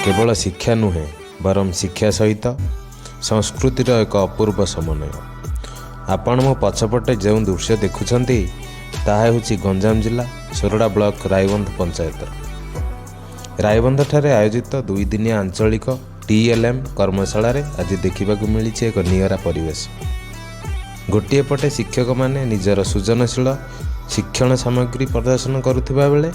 केवल शिक्षा नुहे बरम शिक्षा सहित संस्कृतिर एक अपूर्व समन्वय। आपण मो पछपटे जो दृश्य देखुंट ताहा होछि गंजाम जिला सोरडा ब्लॉक रायबंध पंचायत। रायबंध ठारे आयोजित 2 दिनिया आंचलिक TLM कर्मशाला आज देखा मिली एक नियरा परिवेश। गोटे पटे शिक्षक माने निजर सृजनशील शिक्षण सामग्री प्रदर्शन करुवा बेले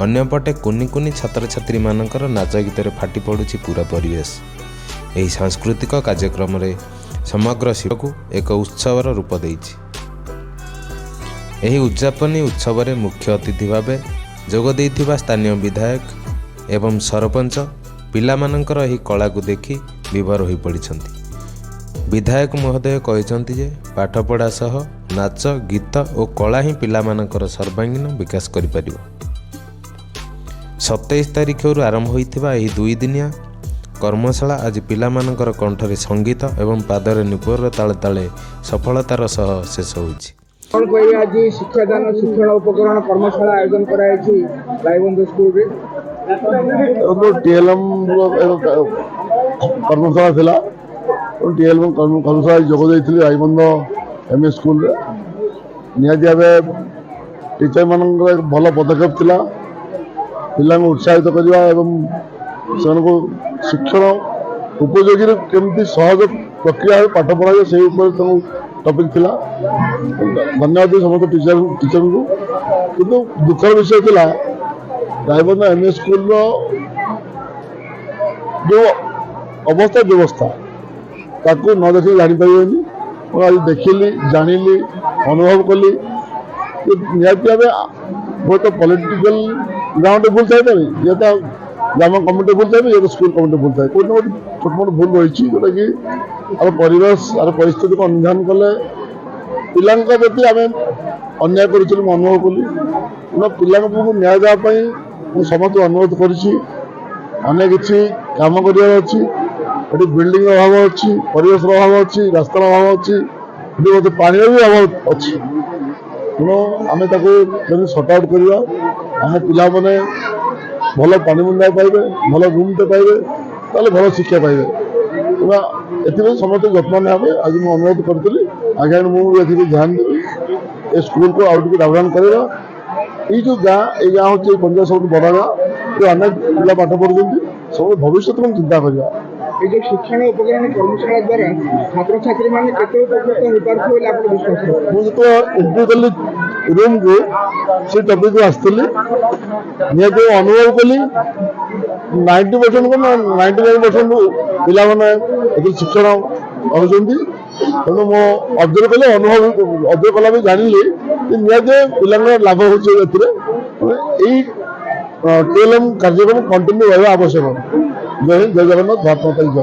अन्यपटे कुनि कुनि छात्र छात्री मानकर नाच गीतर फाटी पड़ुछि पूरा परिवेश। यही सांस्कृतिक कार्यक्रम रे समग्र शिव को एक उत्सवर रूप देइछि। यही उद्यापनी उत्सव रे मुख्य अतिथि भावे जोग देइथिबा स्थानीय विधायक एवं सरपंच पिला मानकर यही कला को देखि विभोर होई पड़िछन्ति। विधायक महोदय कहते जे पाठपढ़ा सह नाच गीत और कला ही पिला मानकर सर्वांगीन विकास करिपारिबो। 27 तारिख आरंभ होइथिबा एही 2 दिनिया कर्मशाला आज पिला मानकर कंठरे संगीत एवं पादरे नुपुर ताले ताले सफलतार सह शेष होइछि। कौन कहिए आज शिक्षादान शिक्षण उपकरण कर्मशाला आयोजन कराई रायबंध स्कूल रे TLM कर्मशाला थिला। TLM कर्मशाला जोग देइथिले रायबंध MS स्कूल रे निहाती भाव टीचर मान भल पदक्षेप थिला। पिला उत्साहित करवा एवं से शिक्षण उपयोगी केमती सहज प्रक्रिया पाठ पढ़ा से टपिक थिला। धन्यवाद समस्त टीचर को। किंतु दुखर विषय थिला रायबंध MS स्कूल जो अवस्था व्यवस्था ताकू न देख जापारे। आज देखिली जानिली अनुभव कली निहाती भाव बहुत पॉलिटिकल ग्राउंड भूल थाए ये तो ग्राम कमिटी भूल थाए ये तो स्कूल कमिटी भूल थाए कोई ना छोट मोट भूल रही जोटा कि आम परिवेश आर परिस्थिति को अनुधान कले पिला प्रति आम अन्याय कर अनुभव कली पिला न्याय देवाई समस्त अनुरोध कर किसी कम कर बिल्डिंग अभाव अच्छी परिवेश अभाव अच्छी रास्तार अभाव अच्छी पानी भी अभाव अच्छी तेणु आम सर्ट आउट करवा आम पिला मैंने भल पानी बुंदा पाइबे भल रूमटे पाइबे ताले भल शिक्षा पाइबे एथि समस्त जत्न ने आज मुझे अनुरोध करी आगे मुझे ध्यान देवी ए स्कूल को आउट डेवलप करवा। ये जो गाँ ये गाँ हूँ पंजाब सब बड़ा गाँ ये अनेक पिला पाठ पढ़ुं सब भविष्य को चिंता करवा। ये जो शिक्षण उपकरण कर्मशाला द्वारा छात्र छात्री माने केते उपकृत हो पारथि बोले आपण विश्वास है। मु तो एंट्री कली रूम को से टॉपिक को आस्तली ने जो अनुभव कली 90% को 99% पिला माने एति शिक्षण होउछंती। तेणु मो ऑब्जर्व कले अनुभव ऑब्जर्व कला भी जानिली कि निजे पिला लाभ होछ एतिरे एई TLM कार्यक्रम कंटिन्यू होगा आवश्यक। जय हिंद जय जगन्नाथ भारत माता की जय।